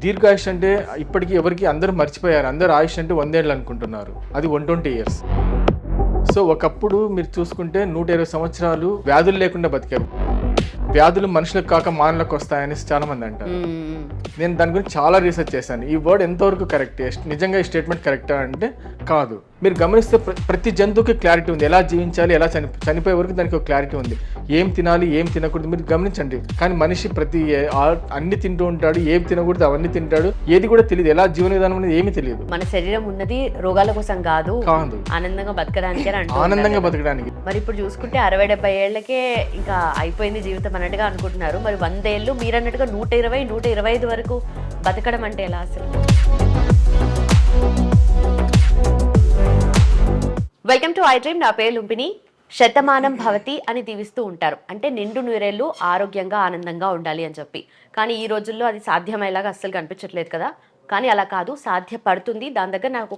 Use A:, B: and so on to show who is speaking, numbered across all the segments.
A: దీర్ఘాయుష్ అంటే ఇప్పటికీ ఎవరికి అందరూ మర్చిపోయారు. అందరూ ఆయుష్ అంటే 100 ఏళ్ళు అనుకుంటున్నారు. అది 120 ఇయర్స్. సో ఒకప్పుడు మీరు చూసుకుంటే 120 సంవత్సరాలు వ్యాధులు లేకుండా బతికారు. వ్యాధులు మనుషులకు కాక మానవులకు వస్తాయని చాలా మంది అంటారు. నేను దాని గురించి చాలా రీసెర్చ్ చేశాను. ఈ వర్డ్ ఎంతవరకు కరెక్ట్, నిజంగా ఈ స్టేట్మెంట్ కరెక్టా అంటే కాదు. మీరు గమనిస్తే ప్రతి జంతువుకి క్లారిటీ ఉంది. ఎలా జీవించాలి, ఎలా చనిపోయే వరకు దానికి ఒక క్లారిటీ ఉంది. ఏం తినాలి, ఏం తినకూడదు మీరు గమనించండి. కానీ మనిషి అన్ని తింటూ ఉంటాడు, ఏం తినకూడదు అవన్నీ తింటాడు. ఏది కూడా తెలియదు. ఎలా జీవన విధానం అనేది ఏమీ తెలియదు.
B: మన శరీరం ఉన్నది రోగాల కోసం కాదు, ఆనందంగా బతకడానికి.
A: ఆనందంగా బతకడానికి.
B: మరి ఇప్పుడు చూసుకుంటే 60-70 ఏళ్లకే ఇంకా అయిపోయింది జీవితం అన్నట్టుగా అనుకుంటున్నారు. మరి 100 ఏళ్ళు మీరు అన్నట్టుగా 120-125 వరకు బతకడం అంటే ఎలా అసలు? Welcome to I dream. నా పేరు లుంపిని. శతమానం భవతి అని దీవిస్తూ ఉంటారు. అంటే నిండు నూరేళ్ళు ఆరోగ్యంగా ఆనందంగా ఉండాలి అని చెప్పి. కానీ ఈ రోజుల్లో అది సాధ్యమయ్యేలాగా అస్సలు కనిపించట్లేదు కదా. కానీ అలా కాదు, సాధ్యపడుతుంది. దాని దగ్గర నాకు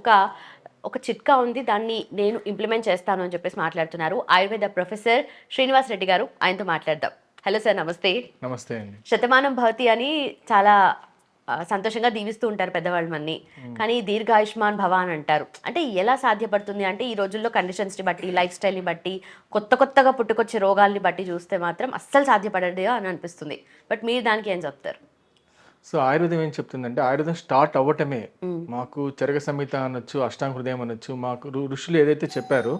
B: ఒక చిట్కా ఉంది, దాన్ని నేను ఇంప్లిమెంట్ చేస్తాను అని చెప్పేసి మాట్లాడుతున్నారు ఆయుర్వేద ప్రొఫెసర్ శ్రీనివాస్ రెడ్డి గారు. ఆయనతో మాట్లాడదాం. హలో సార్, నమస్తే.
A: నమస్తే అండి.
B: శతమానం భవతి అని చాలా సంతోషంగా దీవిస్తూ ఉంటారు పెద్దవాళ్ళు మన్ని. కానీ దీర్ఘాయుష్మాన్ భవ అని అంటారు. అంటే ఎలా సాధ్యపడుతుంది అంటే ఈ రోజుల్లో కండిషన్స్ని బట్టి, లైఫ్ స్టైల్ని బట్టి, కొత్తగా పుట్టుకొచ్చే రోగాల్ని బట్టి చూస్తే మాత్రం అస్సలు సాధ్యపడదు అని అనిపిస్తుంది. బట్ మీరు దానికి ఏం చెప్తారు?
A: సో ఆయుర్వేదం ఏం చెప్తుందంటే, ఆయుర్వేదం స్టార్ట్ అవ్వటమే మాకు చరక సంహిత అనొచ్చు, అష్టాంగ హృదయం అనొచ్చు, మాకు ఋషులు ఏదైతే చెప్పారో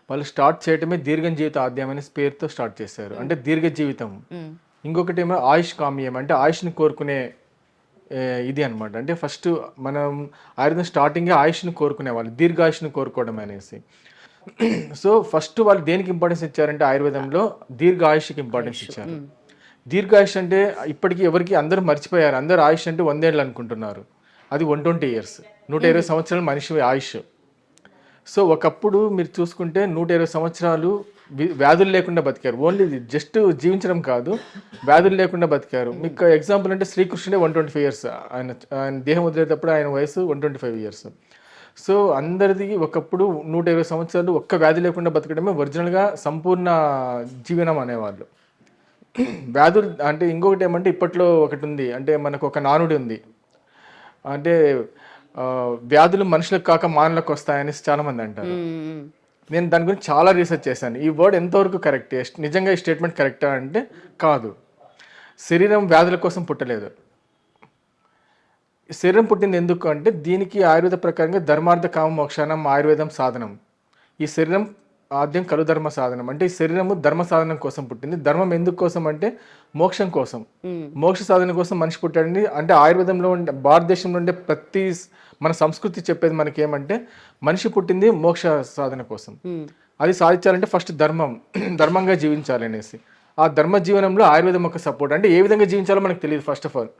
A: వాళ్ళు స్టార్ట్ చేయటమే దీర్ఘ జీవిత ఆద్యం అనే పేరుతో స్టార్ట్ చేశారు. అంటే దీర్ఘ జీవితం. ఇంకొకటి ఏమో ఆయుష్ కామ్యం, అంటే ఆయుష్ని కోరుకునే ఇది అనమాట. అంటే ఫస్ట్ మనం ఆయుర్వేదం స్టార్టింగే ఆయుష్ని కోరుకునే వాళ్ళు, దీర్ఘాయుష్ని కోరుకోవడం అనేసి. సో ఫస్ట్ వాళ్ళు దేనికి ఇంపార్టెన్స్ ఇచ్చారంటే ఆయుర్వేదంలో దీర్ఘాయుష్కి ఇంపార్టెన్స్ ఇచ్చారు. దీర్ఘాయుష్ అంటే ఇప్పటికీ ఎవరికి అందరూ మర్చిపోయారు. అందరూ ఆయుష్ అంటే 100 ఏళ్ళు అనుకుంటున్నారు. అది 120 ఇయర్స్, 120 సంవత్సరాలు మనిషి ఆయుష్. సో ఒకప్పుడు మీరు చూసుకుంటే 120 సంవత్సరాలు వ్యాధులు లేకుండా బతికారు. ఓన్లీ జస్ట్ జీవించడం కాదు, వ్యాధులు లేకుండా బతికారు. మీకు ఎగ్జాంపుల్ అంటే శ్రీకృష్ణుడే 125 ఇయర్స్. ఆయన దేహం వదిలేటప్పుడు ఆయన వయసు 125 ఇయర్స్. సో అందరిది ఒకప్పుడు 120 సంవత్సరాలు ఒక్క వ్యాధి లేకుండా బతకడమే ఒరిజినల్గా సంపూర్ణ జీవనం అనేవాళ్ళు. వ్యాధులు అంటే ఇంకొకటి ఏమంటే ఇప్పట్లో ఒకటి ఉంది, అంటే మనకు ఒక నానుడి ఉంది, అంటే వ్యాధులు మనుషులకు కాక మానవులకు వస్తాయని చాలా మంది అంటారు. నేను దాని గురించి చాలా రీసెర్చ్ చేశాను. ఈ వర్డ్ ఎంతవరకు కరెక్ట్, నిజంగా ఈ స్టేట్మెంట్ కరెక్టా అంటే కాదు. శరీరం వ్యాధుల కోసం పుట్టలేదు. శరీరం పుట్టింది ఎందుకు అంటే దీనికి ఆయుర్వేద ప్రకారంగా ధర్మార్థ కామ మోక్షానం ఆయుర్వేదం సాధనం. ఈ శరీరం ఆద్యం కలు ధర్మ సాధనం. అంటే ఈ శరీరము ధర్మ సాధనం కోసం పుట్టింది. ధర్మం ఎందుకు కోసం అంటే మోక్షం కోసం, మోక్ష సాధన కోసం మనిషి పుట్టాడండి. అంటే ఆయుర్వేదంలో ఉండే, భారతదేశంలో ఉండే ప్రతి మన సంస్కృతి చెప్పేది మనకి ఏమంటే మనిషి పుట్టింది మోక్ష సాధన కోసం. అది సాధించాలంటే ఫస్ట్ ధర్మంగా జీవించాలి అనేసి. ఆ ధర్మ జీవనంలో ఆయుర్వేదం ఒక సపోర్ట్. అంటే ఏ విధంగా జీవించాలో మనకు తెలియదు. ఫస్ట్ ఆఫ్ ఆల్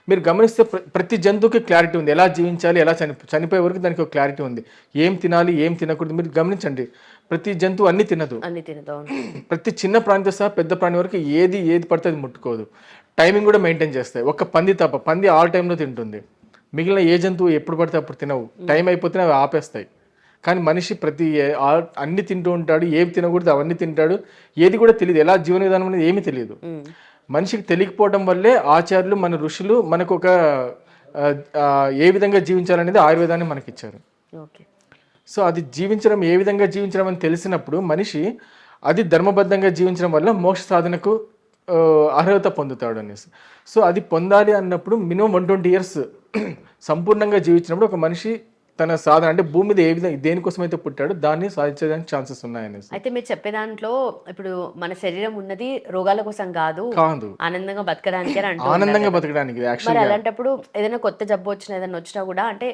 A: మీరు గమనిస్తే ప్రతి జంతువుకి క్లారిటీ ఉంది. ఎలా జీవించాలి, ఎలా చనిపోయే వరకు దానికి ఒక క్లారిటీ ఉంది. ఏం తినాలి, ఏం తినకూడదు మీరు గమనించండి. ప్రతి జంతువు అన్ని తినదు. ప్రతి చిన్న ప్రాణితో సహా పెద్ద ప్రాణి వరకు ఏది పడితే అది ముట్టుకోదు. టైమింగ్ కూడా మెయింటైన్ చేస్తాయి. ఒక్క పంది తప్ప, పంది ఆల్ టైంలో తింటుంది. మిగిలిన ఏ జంతువు ఎప్పుడు పడితే అప్పుడు తినవు. టైం అయిపోతేనే అవి ఆపేస్తాయి. కానీ మనిషి అన్ని తింటూ ఉంటాడు, ఏవి తినకూడదు అవన్నీ తింటాడు. ఏది కూడా తెలియదు. ఎలా జీవన విధానం అనేది ఏమీ తెలియదు. మనిషికి తెలియకపోవడం వల్లే ఆచార్యులు, మన ఋషులు మనకు ఒక ఏ విధంగా జీవించాలనేది ఆయుర్వేదాన్ని మనకిచ్చారు. సో అది జీవించడం, ఏ విధంగా జీవించడం అని తెలిసినప్పుడు మనిషి అది ధర్మబద్ధంగా జీవించడం వల్ల మోక్ష సాధనకు అర్హత పొందుతాడు అనేసి. సో అది పొందాలి అన్నప్పుడు మినిమం 120 ఇయర్స్ సంపూర్ణంగా జీవించినప్పుడు ఒక మనిషి తన సాధన, అంటే భూమి మీద ఏ విధంగా దేనికోసం అయితే పుట్టాడో దాన్ని సాధించడానికి ఛాన్సెస్ ఉన్నాయనేసి.
B: అయితే మీరు చెప్పే దాంట్లో ఇప్పుడు మన శరీరం ఉన్నది రోగాల కోసం కాదు, ఆనందంగా బతకడానికి.
A: ఆనందంగా బతకడానికి.
B: మరి అలాంటప్పుడు ఏదైనా కొత్త జబ్బు వచ్చినా, ఏదైనా వచ్చినా కూడా, అంటే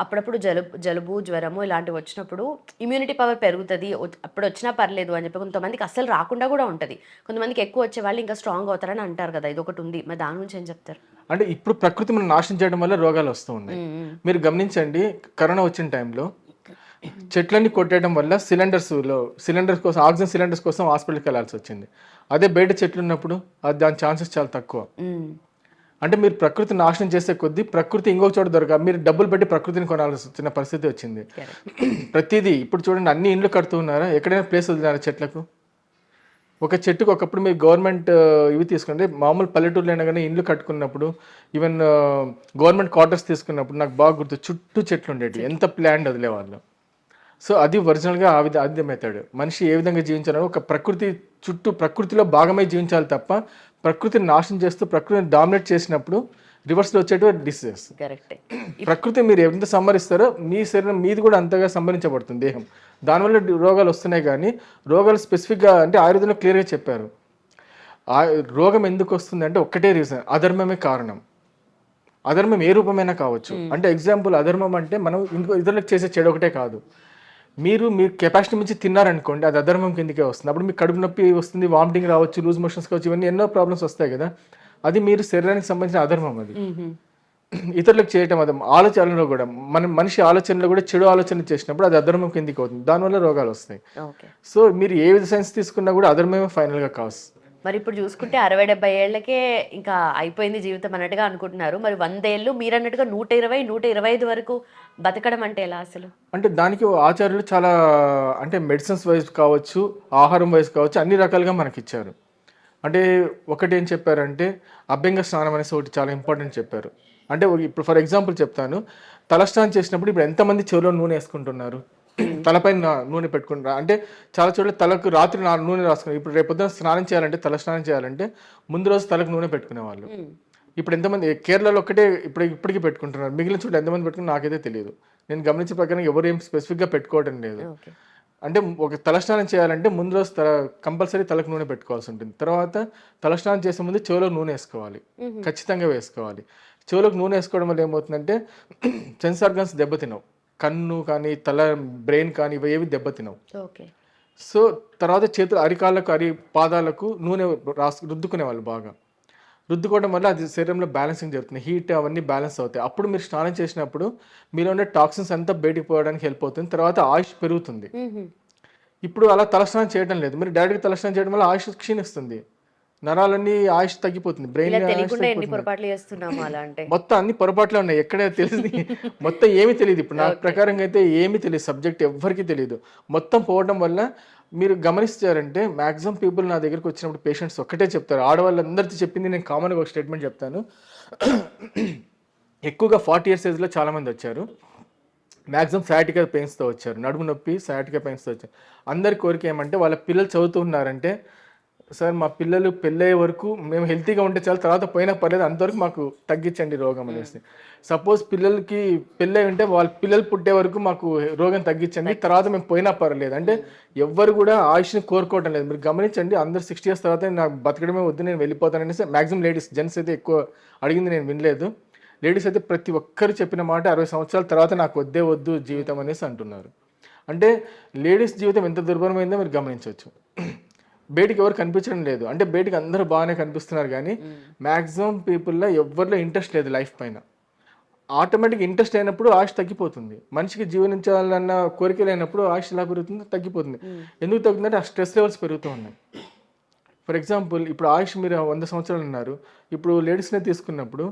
B: అప్పుడప్పుడు జలుబు జ్వరము ఇలాంటివి వచ్చినప్పుడు ఇమ్యూనిటీ పవర్ పెరుగుతుంది, అప్పుడు వచ్చినా పర్లేదు అని చెప్పి కొంతమందికి అస్సలు రాకుండా కూడా ఉంటుంది. కొంతమందికి ఎక్కువ వచ్చే వాళ్ళు ఇంకా స్ట్రాంగ్ అవుతారని అంటారు కదా, ఇది ఒకటి ఉంది. మరి దాని గురించి ఏం చెప్తారు?
A: అంటే ఇప్పుడు ప్రకృతి మనం నాశనం చేయడం వల్ల రోగాలు వస్తూ ఉన్నాయి. మీరు గమనించండి, కరోనా వచ్చిన టైంలో చెట్లన్నీ కొట్టేయడం వల్ల సిలిండర్స్ కోసం, ఆక్సిజన్ సిలిండర్స్ కోసం హాస్పిటల్కి వెళ్ళాల్సి వచ్చింది. అదే బయట చెట్లు ఉన్నప్పుడు దాని ఛాన్సెస్ చాలా తక్కువ. అంటే మీరు ప్రకృతి నాశనం చేసే కొద్దీ ప్రకృతి ఇంకొక చోట దొరక, మీరు డబ్బులు పెట్టి ప్రకృతిని కొనాల్సి వచ్చిన పరిస్థితి వచ్చింది. ప్రతిదీ ఇప్పుడు చూడండి, అన్ని ఇండ్లు కడుతూ ఉన్నారా, ఎక్కడైనా ప్లేస్ వదిలినారా చెట్లకు? ఒక చెట్టుకు ఒకప్పుడు మీరు గవర్నమెంట్ ఇవి తీసుకుంటే మామూలు పల్లెటూరులో అయినా కానీ ఇండ్లు కట్టుకున్నప్పుడు ఈవెన్ గవర్నమెంట్ క్వార్టర్స్ తీసుకున్నప్పుడు నాకు బాగా గుర్తు చుట్టూ చెట్లు ఉండేవి, ఎంత ప్లాండ్ వదిలేవాళ్ళు. సో అది ఒరిజినల్గా అది మెథడ్. మనిషి ఏ విధంగా జీవించాలో ఒక ప్రకృతి చుట్టూ ప్రకృతిలో భాగమై జీవించాలి తప్ప ప్రకృతిని నాశనం చేస్తూ ప్రకృతిని డామినేట్ చేసినప్పుడు రివర్స్లో వచ్చేటువంటి డిసీజెస్.
B: కరెక్టే.
A: ప్రకృతి మీరు ఎంత సంహరిస్తారో మీ శరీరం మీది కూడా అంతగా సంహరించబడుతుంది దేహం. దానివల్ల రోగాలు వస్తున్నాయి. కానీ రోగాలు స్పెసిఫిక్గా అంటే ఆయుర్వేదంలో క్లియర్గా చెప్పారు. రోగం ఎందుకు వస్తుంది అంటే ఒక్కటే రీజన్, అధర్మమే కారణం. అధర్మం ఏ రూపమైనా కావచ్చు. అంటే ఎగ్జాంపుల్, అధర్మం అంటే మనం ఇంకో ఇతరులకు చేసే చెడు ఒకటే కాదు. మీరు మీ కెపాసిటీ మించి తిన్నారనుకోండి, అది అధర్మం కిందకే వస్తుంది. అప్పుడు మీకు కడుపు నొప్పి వస్తుంది, వామిటింగ్ రావచ్చు, లూజ్ మోషన్స్ కావచ్చు, ఇవన్నీ ఎన్నో ప్రాబ్లమ్స్ వస్తాయి కదా. అది మీరు శరీరానికి సంబంధించిన అధర్మం. అది ఇతరులకు చేయటం అదే ఆలోచనలో కూడా మనిషి ఆలోచనలో కూడా చెడు ఆలోచన చేసినప్పుడు అది అధర్మం కిందికి అవుతుంది, దానివల్ల రోగాలు వస్తాయి. సో మీరు ఏ విధ సైన్స్ తీసుకున్నా కూడా అధర్మమే ఫైనల్గా కాస్.
B: మరి ఇప్పుడు చూసుకుంటే 60-70 ఏళ్లకే ఇంకా అయిపోయింది జీవితం అన్నట్టుగా అనుకుంటున్నారు. మరి 100 ఏళ్ళు మీరు అన్నట్టుగా 120-125 వరకు బతకడం అంటే ఎలా అసలు?
A: అంటే దానికి ఆచార్యులు చాలా అంటే మెడిసిన్స్ వైజ్ కావచ్చు, ఆహారం వైజ్ కావచ్చు, అన్ని రకాలుగా మనకి ఇచ్చారు. అంటే ఒకటి ఏం చెప్పారంటే అభ్యంగ స్నానం అనేసి ఒకటి చాలా ఇంపార్టెంట్ చెప్పారు. అంటే ఇప్పుడు ఫర్ ఎగ్జాంపుల్ చెప్తాను, తలస్నానం చేసినప్పుడు ఇప్పుడు ఎంతమంది చెవిలో నూనె వేసుకుంటున్నారు, తలపైన నూనె పెట్టుకుంటారు. అంటే చాలా చోట్ల తలకు రాత్రి నూనె రాసుకున్నారు. ఇప్పుడు రేపొద్దున స్నానం చేయాలంటే, తల స్నానం చేయాలంటే ముందు రోజు తలకు నూనె పెట్టుకునేవాళ్ళు. ఇప్పుడు ఎంతమంది కేరళలో ఒక్కటే ఇప్పటికీ పెట్టుకుంటున్నారు, మిగిలిన చోట్ల ఎంతమంది పెట్టుకుని నాకైతే తెలియదు. నేను గమనించే ప్రకారం ఎవరు ఏం స్పెసిఫిక్గా పెట్టుకోవడం లేదు. అంటే ఒక తలస్నానం చేయాలంటే ముందు రోజు కంపల్సరీ తలకు నూనె పెట్టుకోవాల్సి ఉంటుంది. తర్వాత తలస్నానం చేసే ముందు చెవులో నూనె వేసుకోవాలి, ఖచ్చితంగా వేసుకోవాలి. చెవులకు నూనె వేసుకోవడం వల్ల ఏమవుతుందంటే సెన్స్ ఆర్గన్స్ దెబ్బతినవు, కన్ను కానీ తల బ్రెయిన్ కానీ ఇవి ఏవి దెబ్బతినవు. సో తర్వాత చేతులు అరికాళ్ళకు పాదాలకు నూనె రుద్దుకునేవాళ్ళు. బాగా రుద్దుకోవడం వల్ల అది శరీరంలో బ్యాలెన్సింగ్ జరుగుతుంది, హీట్ అవన్నీ బ్యాలెన్స్ అవుతాయి. అప్పుడు మీరు స్నానం చేసినప్పుడు మీలో ఉండే టాక్సిన్స్ అంతా బయటికి పోవడానికి హెల్ప్ అవుతుంది. తర్వాత ఆయుష్ పెరుగుతుంది. ఇప్పుడు అలా తలస్నానం చేయడం లేదు, మీరు డైరెక్ట్గా తలస్నానం చేయడం వల్ల ఆయుష్ క్షీణిస్తుంది, నరాలన్నీ ఆయుష్ తగ్గిపోతుంది, బ్రెయిన్ మొత్తం అన్ని పొరపాట్లే ఉన్నాయి. ఎక్కడే తెలియదు, మొత్తం ఏమీ తెలియదు. ఇప్పుడు నా ప్రకారంగా అయితే ఏమీ తెలియదు, సబ్జెక్ట్ ఎవ్వరికీ తెలియదు. మొత్తం పోవడం వల్ల మీరు గమనిస్తారంటే మ్యాక్సిమం పీపుల్ నా దగ్గరికి వచ్చినప్పుడు పేషెంట్స్ ఒక్కటే చెప్తారు, ఆడవాళ్ళందరితో చెప్పింది నేను కామన్గా ఒక స్టేట్మెంట్ చెప్తాను. ఎక్కువగా 40 years ఏజ్లో చాలామంది వచ్చారు, మ్యాక్సిమం సయాటికా పెయిన్స్తో వచ్చారు, నడుము నొప్పి సయాటికా పెయిన్స్తో వచ్చారు. అందరి కోరిక ఏమంటే వాళ్ళ పిల్లలు చదువుతూ ఉన్నారంటే, సార్ మా పిల్లలు పెళ్ళయ్యే వరకు మేము హెల్తీగా ఉంటే చాలు, తర్వాత పోయినా పర్లేదు, అంతవరకు మాకు తగ్గించండి రోగం అనేసి. సపోజ్ పిల్లలకి పెళ్ళై ఉంటే వాళ్ళ పిల్లలు పుట్టే వరకు మాకు రోగం తగ్గించండి, తర్వాత మేము పోయినా పర్లేదు. అంటే ఎవ్వరు కూడా ఆయుష్ని కోరుకోవడం లేదు. మీరు గమనించండి, అందరు 60 years తర్వాత నాకు బతకడమే వద్దు నేను వెళ్ళిపోతాను అనేసి మ్యాక్సిమం లేడీస్, జెంట్స్ అయితే ఎక్కువ అడిగింది నేను వినలేదు. లేడీస్ అయితే ప్రతి ఒక్కరు చెప్పిన మాట 60 సంవత్సరాల తర్వాత నాకు వద్దు జీవితం అనేసి అంటున్నారు. అంటే లేడీస్ జీవితం ఎంత దుర్భరమైందో మీరు గమనించవచ్చు. బయటికి ఎవరు కనిపించడం లేదు, అంటే బయటికి అందరూ బాగానే కనిపిస్తున్నారు కానీ మ్యాక్సిమం పీపుల్లో ఎవరిలో ఇంట్రెస్ట్ లేదు లైఫ్ పైన. ఆటోమేటిక్ ఇంట్రెస్ట్ అయినప్పుడు ఆయుష్ తగ్గిపోతుంది. మనిషికి జీవనించాలన్న కోరిక లేనప్పుడు ఆయుష్ ఎలా పెరుగుతుందో తగ్గిపోతుంది. ఎందుకు తగ్గుతుందంటే ఆ స్ట్రెస్ లెవెల్స్ పెరుగుతూ ఉన్నాయి. ఫర్ ఎగ్జాంపుల్ ఇప్పుడు ఆయుష్ మీరు 100 సంవత్సరాలు ఉన్నారు, ఇప్పుడు లేడీస్నే తీసుకున్నప్పుడు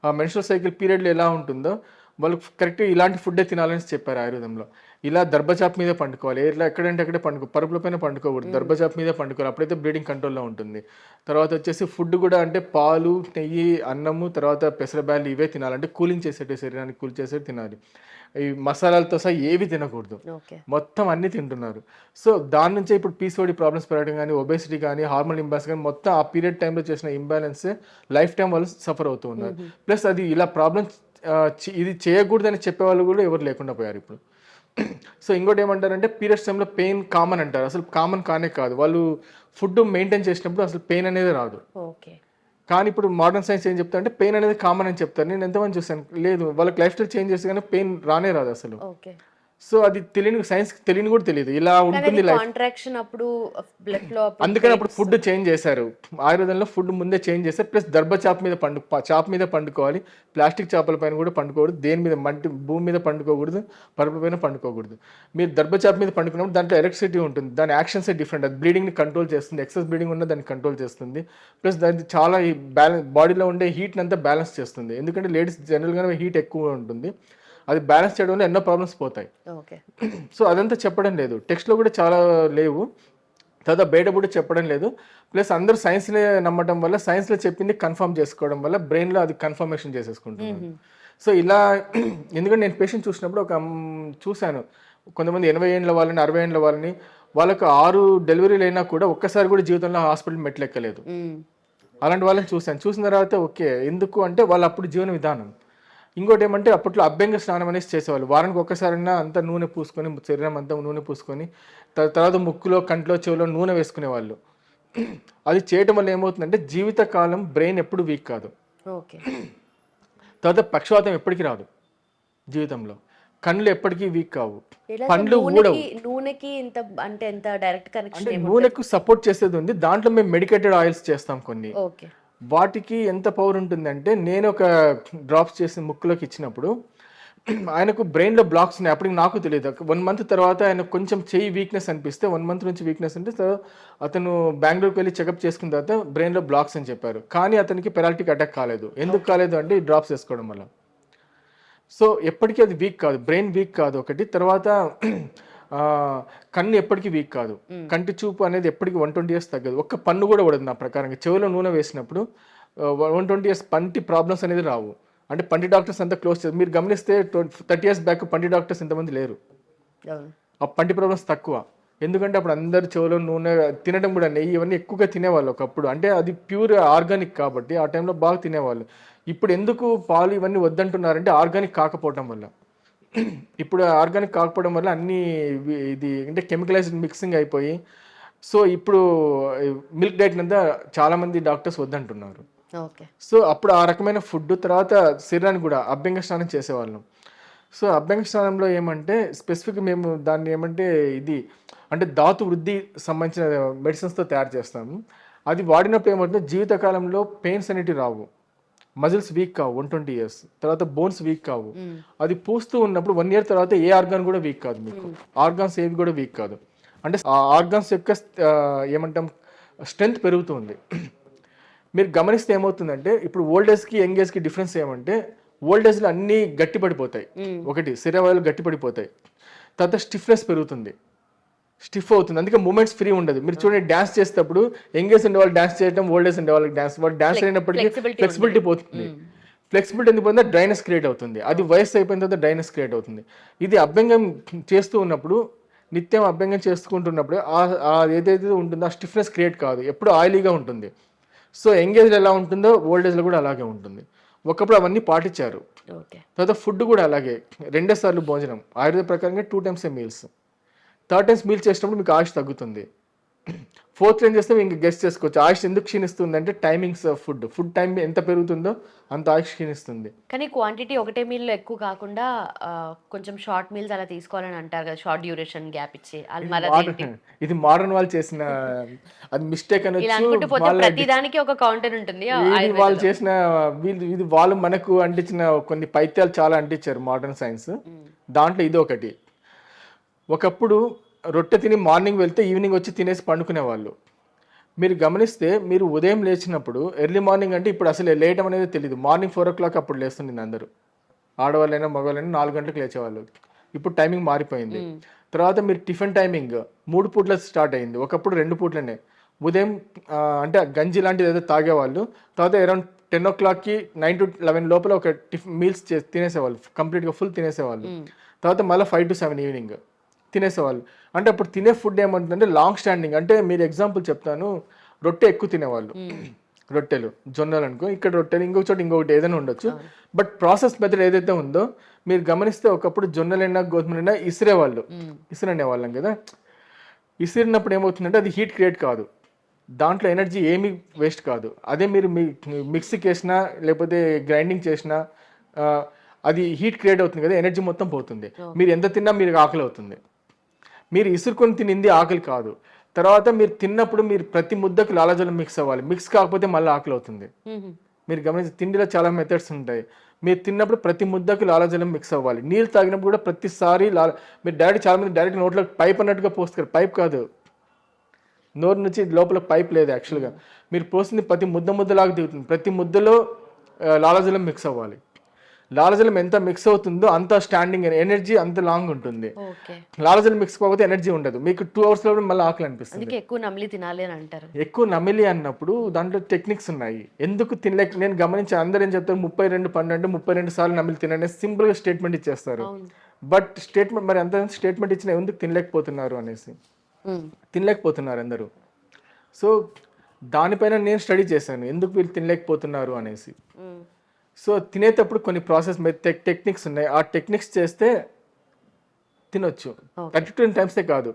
A: ఆ మెన్స్ట్రువల్ సైకిల్ పీరియడ్లో ఎలా ఉంటుందో వాళ్ళకి కరెక్ట్గా ఇలాంటి ఫుడ్డే తినాలని చెప్పారు ఆయుర్వేదంలో. ఇలా దర్భచాప్ మీద పండుకోవాలి, ఇట్లా ఎక్కడంటే అక్కడే పరుపుల పైన పండుకోకూడదు, దర్భచాప్ మీద పండుకోవాలి, అప్పుడైతే బ్లీడింగ్ కంట్రోల్లో ఉంటుంది. తర్వాత వచ్చేసి ఫుడ్ కూడా అంటే పాలు, నెయ్యి, అన్నము, తర్వాత పెసరబ్యాలు ఇవే తినాలి, అంటే కూలింగ్ చేసేటి, శరీరానికి కూల్ చేసేటి తినాలి. ఈ మసాలాలతో సహా ఏవి తినకూడదు, మొత్తం అన్ని తింటున్నారు. సో దాని నుంచే ఇప్పుడు పీసీఓడి ప్రాబ్లమ్స్ పెరగడం కానీ, ఒబేసిటీ కానీ, హార్మోన్ ఇంబ్యాలెన్స్ కానీ, మొత్తం ఆ పీరియడ్ టైంలో చేసిన ఇంబ్యాలెన్సే లైఫ్ టైం వాళ్ళు సఫర్ అవుతూ ఉన్నారు. ప్లస్ అది ఇలా ప్రాబ్లమ్స్ ఇది చేయకూడదని చెప్పేవాళ్ళు కూడా ఎవరు లేకుండా పోయారు ఇప్పుడు. సో ఇంకోటి ఏమంటారంటే పీరియడ్స్ టైంలో పెయిన్ కామన్ అంటారు, అసలు కామన్ కానే కాదు. వాళ్ళు ఫుడ్ మెయింటైన్ చేసినప్పుడు అసలు పెయిన్ అనేది రాదు. కానీ ఇప్పుడు మోడర్న్ సైన్స్ ఏం చెప్తా అంటే పెయిన్ అనేది కామన్ అని చెప్తారు. నేను ఎంతమంది చూసాను, లేదు వాళ్ళకి లైఫ్ స్టైల్ చేంజ్ చేస్తే కానీ పెయిన్ రానే రాదు అసలు. సో అది తెలియని, సైన్స్ తెలియని కూడా తెలియదు ఇలా ఉంటుంది లైఫ్. అందుకని అప్పుడు ఫుడ్ చేంజ్ చేశారు ఆయుర్వేదంలో, ఫుడ్ ముందే చేంజ్ చేశారు. ప్లస్ దర్భచాప్ మీద చాప్ మీద పండుకోవాలి, ప్లాస్టిక్ చాపల పైన కూడా పండుకోకూడదు, దేని మీద భూమి మీద పండుకోకూడదు, పరుపుల పైన పండుకోకూడదు. మీరు దర్భచాప్ మీద పండుకున్నప్పుడు దాంట్లో ఎలక్ట్రిసిటీ ఉంటుంది, దాని యాక్షన్సే డిఫరెంట్, అది బ్లీడింగ్ని కంట్రోల్ చేస్తుంది, ఎక్సెస్ బ్లీడింగ్ ఉన్న దాన్ని కంట్రోల్ చేస్తుంది. ప్లస్ దాన్ని చాలా ఈ బాడీలో ఉండే హీట్ని అంతా బ్యాలెన్స్ చేస్తుంది. ఎందుకంటే లేడీస్ జనరల్గానే హీట్ ఎక్కువ ఉంటుంది, అది బ్యాలెన్స్ చేయడం వల్ల ఎన్నో ప్రాబ్లమ్స్ పోతాయి. సో అదంతా చెప్పడం లేదు, టెక్స్ట్లో కూడా చాలా లేవు. తర్వాత బయట కూడా చెప్పడం లేదు. ప్లస్ అందరూ సైన్స్ని నమ్మడం వల్ల సైన్స్లో చెప్పింది కన్ఫర్మ్ చేసుకోవడం వల్ల బ్రెయిన్లో అది కన్ఫర్మేషన్ చేసేసుకుంటున్నాను. సో ఇలా ఎందుకంటే నేను పేషెంట్ చూసినప్పుడు చూశాను కొంతమంది 80 ఏళ్ళ వాళ్ళని 60 ఏళ్ళ వాళ్ళని వాళ్ళకు 6 డెలివరీలు అయినా కూడా ఒక్కసారి కూడా జీవితంలో హాస్పిటల్ మెట్లెక్కలేదు. అలాంటి వాళ్ళని చూసిన తర్వాత ఓకే ఎందుకు అంటే వాళ్ళు అప్పుడు జీవన విధానం. ఇంకోటి ఏమంటే అప్పట్లో అభ్యంగ స్నానం అనేసి చేసేవాళ్ళు. వారానికి ఒక్కసారైనా అంతా నూనె పూసుకొని శరీరం అంతా నూనె పూసుకొని తర్వాత ముక్కులో కంట్లో చెవిలో నూనె వేసుకునేవాళ్ళు. అది చేయటం వల్ల ఏమవుతుందంటే జీవితకాలం బ్రెయిన్ ఎప్పుడు వీక్ కాదు.
B: ఓకే.
A: తర్వాత పక్షవాతం ఎప్పటికీ రాదు జీవితంలో. కళ్ళు ఎప్పటికీ వీక్ కావు, పండ్లు ఊడవు.
B: నూనెకి ఇంత అంటే ఎంత డైరెక్ట్ కనెక్షన్?
A: అంటే నూనెకు సపోర్ట్ చేసేది ఉంది. దాంట్లో మేము మెడికేటెడ్ ఆయిల్స్ చేస్తాం కొన్ని.
B: ఓకే.
A: వాటికి ఎంత పవర్ ఉంటుందంటే నేను ఒక డ్రాప్స్ చేసి ముక్కులోకి ఇచ్చినప్పుడు ఆయనకు బ్రెయిన్లో బ్లాక్స్ ఉన్నాయి. అప్పటికి నాకు తెలియదు. 1 month తర్వాత ఆయన కొంచెం చెయ్యి వీక్నెస్ అనిపిస్తే 1 month నుంచి వీక్నెస్ అంటే అతను బెంగళూరుకి వెళ్ళి చెకప్ చేసుకున్న తర్వాత బ్రెయిన్లో బ్లాక్స్ అని చెప్పారు. కానీ అతనికి పెరాలిటిక్ అటాక్ కాలేదు. ఎందుకు కాలేదు అంటే ఈ డ్రాప్స్ వేసుకోవడం వల్ల. సో ఎప్పటికీ అది వీక్ కాదు, బ్రెయిన్ వీక్ కాదు ఒకటి. తర్వాత కన్ను ఎప్పటికీ వీక్ కాదు. కంటి చూపు అనేది ఎప్పటికీ 120 years తగ్గదు. ఒక్క పన్ను కూడా పడదు నా ప్రకారంగా. చెవిలో నూనె వేసినప్పుడు 120 years పంటి ప్రాబ్లమ్స్ అనేది రావు. అంటే పంటి డాక్టర్స్ అంతా క్లోజ్ చేస్తారు. మీరు గమనిస్తే 30 years బ్యాక్ పంటి డాక్టర్స్ ఇంతమంది లేరు. ఆ పంటి ప్రాబ్లమ్స్ తక్కువ. ఎందుకంటే అప్పుడు అందరు చెవిలో నూనె తినడం కూడా నెయ్యి ఇవన్నీ ఎక్కువగా తినేవాళ్ళు ఒకప్పుడు. అంటే అది ప్యూర్ ఆర్గానిక్ కాబట్టి ఆ టైంలో బాగా తినేవాళ్ళు. ఇప్పుడు ఎందుకు పాలు ఇవన్నీ వద్దంటున్నారంటే ఆర్గానిక్ కాకపోవడం వల్ల. ఇప్పుడు ఆర్గానిక్ కాకపోవడం వల్ల అన్నీ ఇది అంటే కెమికలైజ్డ్ మిక్సింగ్ అయిపోయి సో ఇప్పుడు మిల్క్ డైట్ అంతా చాలామంది డాక్టర్స్ వద్దంటున్నారు.
B: ఓకే.
A: సో అప్పుడు ఆ రకమైన ఫుడ్ తర్వాత శరీరానికి కూడా అభ్యంగ స్నానం చేసేవాళ్ళం. సో అభ్యంగ స్నానంలో ఏమంటే స్పెసిఫిక్ మేము దాన్ని ఏమంటే ఇది అంటే ధాతు వృద్ధి సంబంధించిన మెడిసిన్స్తో తయారు చేస్తాము. అది వాడినప్పుడు ఏమవుతుందో జీవితకాలంలో పెయిన్స్ అనేటివి రావు, మజిల్స్ వీక్ కావు 120 years తర్వాత, బోన్స్ వీక్ కావు. అది పూస్తూ ఉన్నప్పుడు 1 year తర్వాత ఏ ఆర్గాన్ కూడా వీక్ కాదు. మీకు ఆర్గాన్స్ ఏవి కూడా వీక్ కాదు. అంటే ఆ ఆర్గాన్స్ యొక్క ఏమంటాం స్ట్రెంగ్త్ పెరుగుతుంది. మీరు గమనిస్తే ఏమవుతుందంటే ఇప్పుడు ఓల్డ్ ఏజ్కి యంగ్ ఏజ్కి డిఫరెన్స్ ఏమంటే ఓల్డ్ ఏజ్లో అన్నీ గట్టిపడిపోతాయి. ఒకటి శరీరాలు గట్టిపడిపోతాయి. తర్వాత స్టిఫ్నెస్ పెరుగుతుంది, స్టిఫ్ అవుతుంది. అందుకే మూమెంట్స్ ఫ్రీ ఉండదు. మీరు చూడండి డ్యాన్స్ చేసేటప్పుడు యంగ్ ఏజ్ ఉండే వాళ్ళు డ్యాన్స్ చేయడం, ఓల్డ్ ఏజ్ ఉండే వాళ్ళకి డ్యాన్స్ అయినప్పటికీ ఫ్లెక్సిబిలిటీ పోతుంది. ఫ్లెక్సిబిలిటీ ఎందుకు పోతుందో డ్రైనెస్ క్రియేట్ అవుతుంది. అది వయసు అయిపోయిన తర్వాత డ్రైనెస్ క్రియేట్ అవుతుంది. ఇది అభ్యంగం చేస్తూ ఉన్నప్పుడు నిత్యం అభ్యంగం చేసుకుంటున్నప్పుడు ఏదైతే ఉంటుందో ఆ స్టిఫ్నెస్ క్రియేట్ కాదు, ఎప్పుడు ఆయిలీగా ఉంటుంది. సో యంగ్ ఏజ్లో ఎలా ఉంటుందో ఓల్డ్ ఏజ్లో కూడా అలాగే ఉంటుంది. ఒకప్పుడు అవన్నీ పాటించారు. తర్వాత ఫుడ్ కూడా అలాగే 2 సార్లు భోజనం ఆయుర్వేద ప్రకారంగా 2 times meals. 3rd times meals చేసినప్పుడు మీకు ఆయుష్ తగ్గుతుంది. 4th టైం చేస్తే ఇంకా గెస్ట్ చేసుకోవచ్చు. ఆయుష్ ఎందుకు క్షీణిస్తుంది అంటే టైమింగ్స్ ఆఫ్ ఫుడ్ టైం ఎంత పెరుగుతుందో అంత ఆయుష్ క్షీణిస్తుంది.
B: కానీ క్వాంటిటీ ఒకటే మీల్లో ఎక్కువ కాకుండా కొంచెం షార్ట్ మీల్స్ అలా తీసుకోవాలని అంటారు కదా, షార్ట్ డ్యూరేషన్ గ్యాప్ ఇచ్చి.
A: ఇది మోడర్న్ వాళ్ళు చేసిన అది మిస్టేక్ అనొచ్చు.
B: ప్రతిదానికి ఒక కౌంటర్ ఉంటుంది.
A: వాళ్ళు చేసిన ఇది వాళ్ళు మనకు అంటించిన కొన్ని పైత్యాలు చాలా అంటించారు మోడర్న్ సైన్స్. దాంట్లో ఇది ఒకటి. ఒకప్పుడు రొట్టె తిని మార్నింగ్ వెళ్తే ఈవినింగ్ వచ్చి తినేసి పండుకునేవాళ్ళు. మీరు గమనిస్తే మీరు ఉదయం లేచినప్పుడు ఎర్లీ మార్నింగ్ అంటే ఇప్పుడు అసలు లేయడం అనేది తెలియదు. మార్నింగ్ 4 o'clock అప్పుడు లేస్తుంది అందరూ, ఆడవాళ్ళైనా మగవాళ్ళైనా 4 గంటలకు లేచేవాళ్ళు. ఇప్పుడు టైమింగ్ మారిపోయింది. తర్వాత మీరు టిఫిన్ టైమింగ్ 3 పూట్ల స్టార్ట్ అయింది. ఒకప్పుడు 2 పూట్లనే. ఉదయం అంటే గంజి లాంటిది ఏదో తాగేవాళ్ళు. తర్వాత అరౌండ్ 10 o'clockకి 9 to 11 లోపల ఒక మీల్స్ తినేసేవాళ్ళు, కంప్లీట్గా ఫుల్ తినేసేవాళ్ళు. తర్వాత మళ్ళీ 5 to 7 ఈవినింగ్ తినేసేవాళ్ళు. అంటే అప్పుడు తినే ఫుడ్ ఏమంటుందంటే లాంగ్ స్టాండింగ్. అంటే మీరు ఎగ్జాంపుల్ చెప్తాను, రొట్టె ఎక్కువ తినేవాళ్ళు, రొట్టెలు జొన్నలు అనుకో, ఇక్కడ రొట్టెలు ఇంకొక చోట ఇంకొకటి ఏదైనా ఉండొచ్చు. బట్ ప్రాసెస్ మెథడ్ ఏదైతే ఉందో మీరు గమనిస్తే ఒకప్పుడు జొన్నలైనా గోధుమలైనా ఇసిరేవాళ్ళు, ఇసిరనేవాళ్ళం కదా. ఇసిరినప్పుడు ఏమవుతుందంటే అది హీట్ క్రియేట్ కాదు, దాంట్లో ఎనర్జీ ఏమీ వేస్ట్ కాదు. అదే మీరు మిక్సీకి వేసినా లేకపోతే గ్రైండింగ్ చేసినా అది హీట్ క్రియేట్ అవుతుంది కదా, ఎనర్జీ మొత్తం పోతుంది. మీరు ఎంత తిన్నా మీరు ఆకలి అవుతుంది. మీరు ఇసురుకొని తినింది ఆకలి కాదు. తర్వాత మీరు తిన్నప్పుడు మీరు ప్రతి ముద్దకు లాలాజలం మిక్స్ అవ్వాలి. మిక్స్ కాకపోతే మళ్ళీ ఆకలి అవుతుంది. మీరు గమనించి తిండిలో చాలా మెథడ్స్ ఉంటాయి. మీరు తిన్నప్పుడు ప్రతి ముద్దకు లాలాజలం మిక్స్ అవ్వాలి. నీళ్ళు తాగినప్పుడు కూడా ప్రతిసారి మీరు చాలా మంది డైరెక్ట్ నోట్లో పైప్ అన్నట్టుగా పోస్తారు. పైప్ కాదు, నోరు నుంచి లోపల పైప్ లేదు యాక్చువల్గా. మీరు పోసింది ప్రతి ముద్దలాగా దిగుతుంది. ప్రతి ముద్దలో లాలాజలం మిక్స్ అవ్వాలి. లాలజలం ఎంత మిక్స్ అవుతుందో అంత స్టాండింగ్ ఎనర్జీ అంత లాంగ్ ఉంటుంది.
B: ఓకే.
A: లాలజలం మిక్స్ కాకపోతే ఎనర్జీ ఉండదు, మీకు 2 hours లో మళ్ళీ ఆకలి అనిపిస్తుంది.
B: అందుకే ఎక్కువ నమిలి తినాలి అని అంటారు.
A: ఎక్కువ నమిలి అన్నప్పుడు దాంట్లో టెక్నిక్స్ ఉన్నాయి. ఎందుకు తినలేక నేను గమనించి అందరూ ఏం చెప్తారు 32 12 అంటే 32 సార్లు నమిలి తినండి సింపుల్గా స్టేట్మెంట్ ఇచ్చేస్తారు.
B: అవును.
A: బట్ స్టేట్మెంట్ మరి అంత స్టేట్మెంట్ ఇచ్చినా ఎందుకు తినలేకపోతున్నారు అనేసి తినలేకపోతున్నారు అందరూ. సో దానిపైన నేను స్టడీ చేశాను ఎందుకు వీళ్ళు తినలేకపోతున్నారు అనేసి. సో తినేటప్పుడు కొన్ని ప్రాసెస్ టెక్నిక్స్ ఉన్నాయి, ఆ టెక్నిక్స్ చేస్తే తినొచ్చు. 32 టైమ్సే కాదు,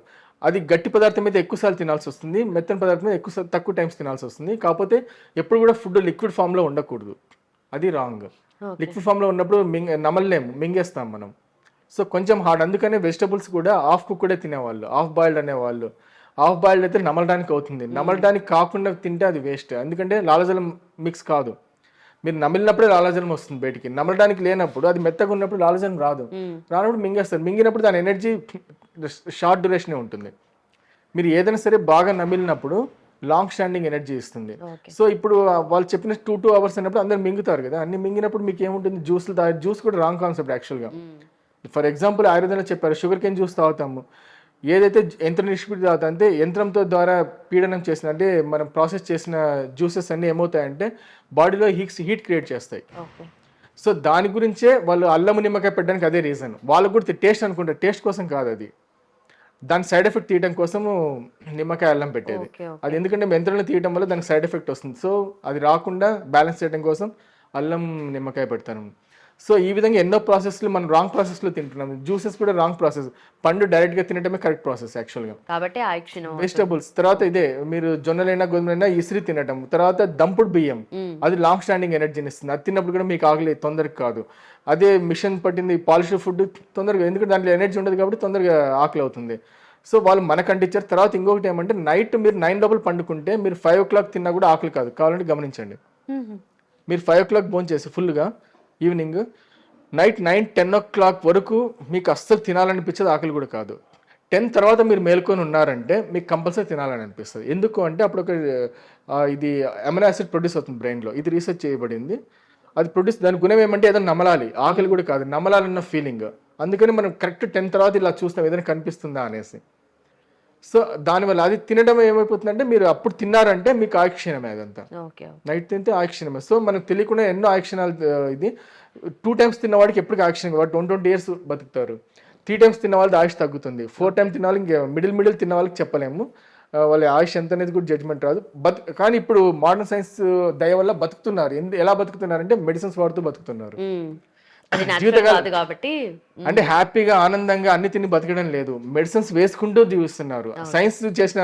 A: అది గట్టి పదార్థం మీద ఎక్కువసార్లు తినాల్సి వస్తుంది, మెత్తని పదార్థం మీద తక్కువ టైమ్స్ తినాల్సి వస్తుంది. కాకపోతే ఎప్పుడు కూడా ఫుడ్ లిక్విడ్ ఫామ్లో ఉండకూడదు, అది రాంగ్. లిక్విడ్ ఫామ్లో ఉన్నప్పుడు నమలలేము, మింగేస్తాం మనం. సో కొంచెం హార్డ్, అందుకనే వెజిటబుల్స్ కూడా హాఫ్ కుక్ కూడా తినేవాళ్ళు, హాఫ్ బాయిల్డ్ అనేవాళ్ళు. హాఫ్ బాయిల్డ్ అయితే నమలడానికి అవుతుంది, నమలడానికి కాకుండా తింటే అది వేస్ట్, ఎందుకంటే లాలజలం మిక్స్ కాదు. మీరు నమిలినప్పుడే లాలాజలం వస్తుంది బయటికి, నమలడానికి లేనప్పుడు అది మెత్తగా ఉన్నప్పుడు లాలాజలం రానప్పుడు మింగేస్తారు. మింగినప్పుడు దాని ఎనర్జీ షార్ట్ డ్యూరేషనే ఉంటుంది. మీరు ఏదైనా సరే బాగా నమిలినప్పుడు లాంగ్ స్టాండింగ్ ఎనర్జీ ఇస్తుంది. సో ఇప్పుడు వాళ్ళు చెప్పిన 2 hours అన్నప్పుడు అందరు మింగుతారు కదా, అన్ని మింగినప్పుడు మీకు ఏముంటుంది, జ్యూస్ కూడా రాంగ్ కాన్సెప్ట్ యాక్చువల్గా. ఫర్ ఎగ్జాంపుల్ ఆయుర్వేదంలో చెప్పారు షుగర్ కేన్ జ్యూస్ తాగుతాము, ఏదైతే యంత్ర నిష్పత్తి తాగుతా అంటే యంత్రంతో ద్వారా పీడనం చేసిన అంటే మనం ప్రాసెస్ చేసిన జ్యూసెస్ అన్నీ ఏమవుతాయంటే బాడీలో హీట్ క్రియేట్ చేస్తాయి. సో దాని గురించే వాళ్ళు అల్లము నిమ్మకాయ పెట్టడానికి అదే రీజన్. వాళ్ళకు కూడా టేస్ట్ అనుకుంటారు, టేస్ట్ కోసం కాదు, అది దాని సైడ్ ఎఫెక్ట్ తీయడం కోసము నిమ్మకాయ అల్లం పెట్టేది. అది ఎందుకంటే యంత్రంలో తీయడం వల్ల దానికి సైడ్ ఎఫెక్ట్ వస్తుంది, సో అది రాకుండా బ్యాలెన్స్ చేయడం కోసం అల్లం నిమ్మకాయ పెడతాను. సో ఈ విధంగా ఎన్నో ప్రాసెస్లు మనం రాంగ్ ప్రాసెస్లో తింటున్నాం. జ్యూసెస్ కూడా రాంగ్ ప్రాసెస్, పండు డైరెక్ట్గా తినటమే కరెక్ట్ ప్రాసెస్ యాక్చువల్గా.
B: కాబట్టి
A: వెజిటబుల్స్ తర్వాత ఇదే మీరు జొన్నలైనా గోధుమలైనా ఇసిరి తినటం, తర్వాత దంపుడు బియ్యం అది లాంగ్ స్టాండింగ్ ఎనర్జీని ఇస్తుంది, అది తిన్నప్పుడు కూడా మీకు ఆకలి తొందరగా కాదు. అదే మిషన్ పట్టింది పాలిష్డ్ ఫుడ్ తొందరగా, ఎందుకంటే దాంట్లో ఎనర్జీ ఉండదు కాబట్టి తొందరగా ఆకలి అవుతుంది. సో వాళ్ళు మనకంటే ఇచ్చారు. తర్వాత ఇంకొకటి ఏమంటే నైట్ మీరు 9 లోపల పండుకుంటే మీరు 5 o'clock తిన్నా కూడా ఆకలి కాదు, కావాలంటే గమనించండి. మీరు 5 o'clock భోంచేసి ఫుల్గా ఈవినింగ్ నైట్ 9-10 o'clock వరకు మీకు అస్సలు తినాలనిపించేది, ఆకలి కూడా కాదు. 10 తర్వాత మీరు మేల్కొని ఉన్నారంటే మీకు కంపల్సరీ తినాలని అనిపిస్తుంది. ఎందుకు అంటే అప్పుడు ఒక ఇది అమినో యాసిడ్ ప్రొడ్యూస్ అవుతుంది బ్రెయిన్లో, ఇది రీసెర్చ్ చేయబడింది. అది ప్రొడ్యూస్, దాని గుణం ఏమంటే ఏదైనా నమలాలి, ఆకలి కూడా కాదు, నమలాలన్న ఫీలింగ్. అందుకని మనం కరెక్ట్ 10 తర్వాత ఇలా చూస్తాం ఏదైనా కనిపిస్తుందా అనేసి. సో దానివల్ల అది తినడం ఏమైపోతుందంటే మీరు అప్పుడు తిన్నారంటే మీకు ఆయుక్షీణమే, అదంతా నైట్ తింటే ఆయుక్షీణమే. సో మనకు తెలియకుండా ఎన్నో ఆయుక్షీణాలు. ఇది 2 times తిన్నవాడికి ఎప్పటికీ ఆయుక్షీణం, వాడు 20 years బతుకుతారు. 3 times తిన్న వాళ్ళది ఆయుష్ తగ్గుతుంది, 4 times తిన్న వాళ్ళకి మిడిల్ తిన్న వాళ్ళకి చెప్పలేము, వాళ్ళ ఆయుష్ ఎంత అనేది కూడా జడ్జ్మెంట్ రాదు. కానీ ఇప్పుడు మోడర్న్ సైన్స్ దయ వల్ల బతుకుతున్నారు. ఎలా బతుకుతున్నారంటే మెడిసిన్స్ వాడుతూ బతుకుతున్నారు.
B: కాబట్టి
A: అంటే హ్యాపీగా ఆనందంగా అన్ని తిని బతకడం లేదు, మెడిసిన్స్ వేసుకుంటూ జీవిస్తున్నారు. సైన్స్ చేసిన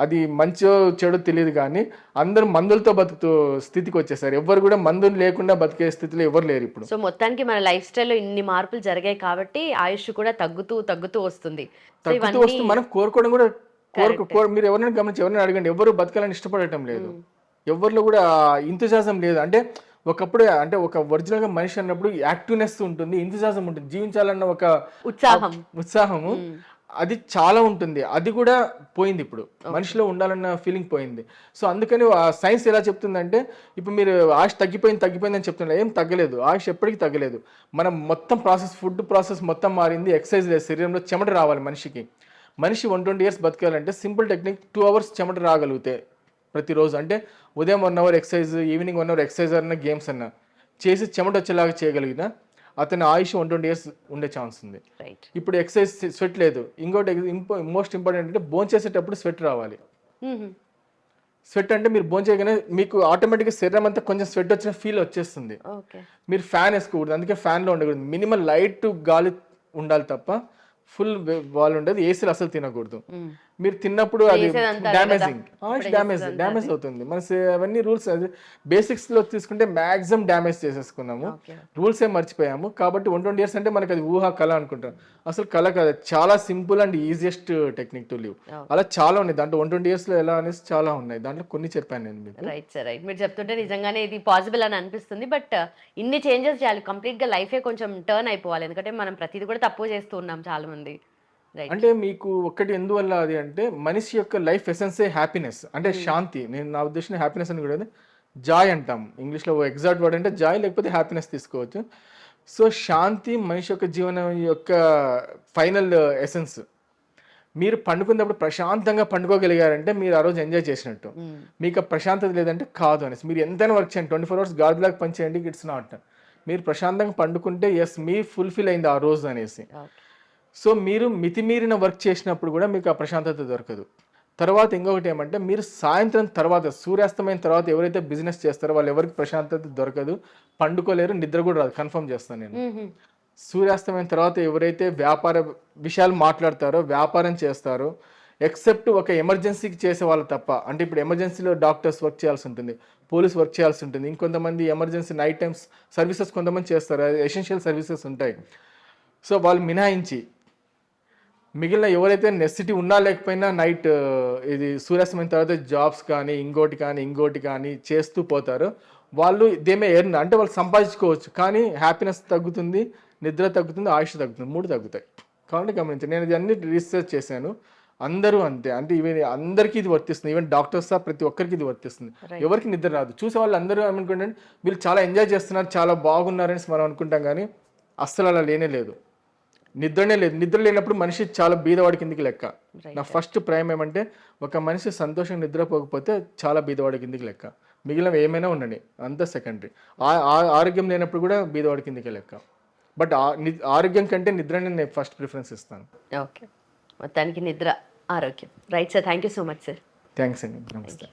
A: అది మంచో చెడు తెలియదు కానీ అందరూ మందులతో బతుకుతూ స్థితికి వచ్చేసారు. ఎవరు కూడా మందులు లేకుండా బతికే స్థితిలో ఎవరు లేరు ఇప్పుడు.
B: సో మొత్తానికి మన లైఫ్ స్టైల్లో ఇన్ని మార్పులు జరిగాయి కాబట్టి ఆయుష్ కూడా తగ్గుతూ వస్తుంది.
A: మనం కోరుకోవడం కూడా మీరు ఎవరైనా గమనించి ఎవరైనా అడగండి, ఎవరు బతకాలని ఇష్టపడటం లేదు, ఎవరిలో కూడా ఇంతజాజం లేదు. అంటే ఒకప్పుడు అంటే ఒక ఒరిజినల్ గా మనిషి అన్నప్పుడు యాక్టివ్నెస్ ఉంటుంది, ఇంతజాజం ఉంటుంది, జీవించాలన్న ఒక ఉత్సాహము అది చాలా ఉంటుంది. అది కూడా పోయింది ఇప్పుడు, మనిషిలో ఉండాలన్న ఫీలింగ్ పోయింది. సో అందుకని సైన్స్ ఎలా చెప్తుందంటే ఇప్పుడు మీరు ఆయుష్ తగ్గిపోయింది అని చెప్తున్నారు, ఏం తగ్గలేదు, ఆయుష్ ఎప్పటికీ తగ్గలేదు. మనం మొత్తం ఫుడ్ ప్రాసెస్ మొత్తం మారింది, ఎక్సర్సైజ్ లేదు, శరీరంలో చెమట రావాలి మనిషి 120 years బతకాలంటే సింపుల్ టెక్నిక్ 2 hours చెమట రాగలిగితే ప్రతిరోజు, అంటే ఉదయం 1 hour exercise, evening 1 hour exercise అన్న గేమ్స్ అన్న చేసి చెమట వచ్చేలాగా చేయగలిగిన అతని ఆయుష్ 120 years ఉండే ఛాన్స్ ఉంది. ఇప్పుడు ఎక్సర్సైజ్ స్వెట్ లేదు. ఇంకోటి మోస్ట్ ఇంపార్టెంట్ అంటే భోజనం చేసేటప్పుడు స్వెట్ రావాలి. స్వెట్ అంటే మీరు భోజనం చేయగానే మీకు ఆటోమేటిక్గా శరీరం అంతా కొంచెం స్వెట్ వచ్చిన ఫీల్ వచ్చేస్తుంది. మీరు ఫ్యాన్ వేసుకోకూడదు, అందుకే ఫ్యాన్లో ఉండకూడదు, మినిమం లైట్ గాలి ఉండాలి తప్ప ఫుల్ వాల్ ఉండదు. ఏసీలు అసలు తినకూడదు. మీరు తిన్నప్పుడు అది డ్యామేజ్ అవుతుంది. మన అవన్నీ రూల్స్ బేసిక్స్ లో తీసుకుంటే మాక్సిమం డ్యామేజ్ చేసేసుకున్నాము, రూల్స్ ఏ మర్చిపోయాము. కాబట్టి 120 years అంటే మనకి అది ఊహా కళ అనుకుంటాం, అసలు కళ కాదు, చాలా simple and easiest technique to live. అలా చాలా ఉన్నాయి దాంట్లో, 120 years లో ఎలా అనేసి చాలా ఉన్నాయి, దాంట్లో కొన్ని చెప్పాను నేను మీకు.
B: Right sir, right. మీరు చెప్తుంటే నిజంగానే ఇది పాసిబుల్ అని అనిపిస్తుంది. బట్ ఇన్ని చేంజెస్ చేయాలి, కంప్లీట్ గా లైఫే కొంచెం టర్న్ అయిపోవాలి, ఎందుకంటే మనం ప్రతిదీ కూడా తప్పు చేస్తూ ఉన్నాం చాలా మంది.
A: అంటే మీకు ఒక్కటి ఎందువల్ల అది అంటే మనిషి యొక్క లైఫ్ ఎసెన్సే హ్యాపీనెస్, అంటే శాంతి. నేను నా ఉద్దేశం హ్యాపీనెస్ అని కూడా జాయ్ అంటాం ఇంగ్లీష్లో, ఎగ్జాక్ట్ వర్డ్ అంటే జాయ్, లేకపోతే హ్యాపీనెస్ తీసుకోవచ్చు. సో శాంతి మనిషి యొక్క జీవనం యొక్క ఫైనల్ ఎసెన్స్. మీరు పండుకున్నప్పుడు ప్రశాంతంగా పండుకోగలిగారంటే మీరు ఆ రోజు ఎంజాయ్ చేసినట్టు. మీకు ఆ ప్రశాంతత లేదంటే కాదు అనేసి. మీరు ఎంతైనా వర్క్ చేయండి, 24 hours గాడిలాగా పని చేయండి, ఇట్స్ నాట్. మీరు ప్రశాంతంగా పండుకుంటే ఎస్ మీ ఫుల్ఫిల్ అయింది ఆ రోజు అనేసి. సో మీరు మితిమీరిన వర్క్ చేసినప్పుడు కూడా మీకు ఆ ప్రశాంతత దొరకదు. తర్వాత ఇంకొకటి ఏమంటే, మీరు సాయంత్రం తర్వాత సూర్యాస్తమైన తర్వాత ఎవరైతే బిజినెస్ చేస్తారో వాళ్ళు ఎవరికి ప్రశాంతత దొరకదు, పండుకోలేరు, నిద్ర కూడా రాదు. కన్ఫర్మ్ చేస్తాను నేను. సూర్యాస్తమైన తర్వాత ఎవరైతే వ్యాపార విషయాలు మాట్లాడతారో, వ్యాపారం చేస్తారో, ఎక్సెప్ట్ ఒక ఎమర్జెన్సీకి చేసే వాళ్ళు తప్ప. అంటే ఇప్పుడు ఎమర్జెన్సీలో డాక్టర్స్ వర్క్ చేయాల్సి ఉంటుంది, పోలీస్ వర్క్ చేయాల్సి ఉంటుంది, ఇంకొంతమంది ఎమర్జెన్సీ నైట్ టైమ్స్ సర్వీసెస్ కొంతమంది చేస్తారు, ఎసెన్షియల్ సర్వీసెస్ ఉంటాయి. సో వాళ్ళు మినహాయించి మిగిలిన ఎవరైతే నెసిటీ ఉన్నా లేకపోయినా నైట్ ఇది సూర్యాస్తమైన తర్వాత జాబ్స్ కానీ ఇంకోటి కానీ చేస్తూ పోతారు. వాళ్ళు దేమే ఎర్న్, అంటే వాళ్ళు సంపాదించుకోవచ్చు, కానీ హ్యాపీనెస్ తగ్గుతుంది, నిద్ర తగ్గుతుంది, ఆయుష్ తగ్గుతుంది, 3 తగ్గుతాయి. కాబట్టి గమనించండి, నేను ఇది అన్ని రీసెర్చ్ చేశాను. అందరూ అంతే, అంటే ఈవెన్ అందరికీ ఇది వర్తిస్తుంది, ఈవెన్ డాక్టర్స్ ప్రతి ఒక్కరికి ఇది వర్తిస్తుంది. ఎవరికి నిద్ర రాదు. చూసే వాళ్ళు అందరూ ఏమనుకుంటే వీళ్ళు చాలా ఎంజాయ్ చేస్తున్నారు, చాలా బాగున్నారని మనం అనుకుంటాం, కానీ అస్సలు అలా లేనే లేదు. నిద్రనే లేదు. నిద్ర లేనప్పుడు మనిషి చాలా బీదవాడి కిందికి లెక్క. నా ఫస్ట్ ప్రైమ్ ఏమంటే, ఒక మనిషి సంతోషంగా నిద్రపోకపోతే చాలా బీదవాడి కిందికి లెక్క. మిగిలినవి ఏమైనా ఉండండి, అంత సెకండరీ. ఆరోగ్యం లేనప్పుడు కూడా బీదవాడి కిందికి లెక్క. బట్ ఆరోగ్యం కంటే నిద్రని నేను ఫస్ట్ ప్రిఫరెన్స్ ఇస్తాను.
B: ఓకే, మొత్తానికి నిద్ర ఆరోగ్యం. Right sir, thank you so much sir.
A: Thanks అండి, నమస్తే.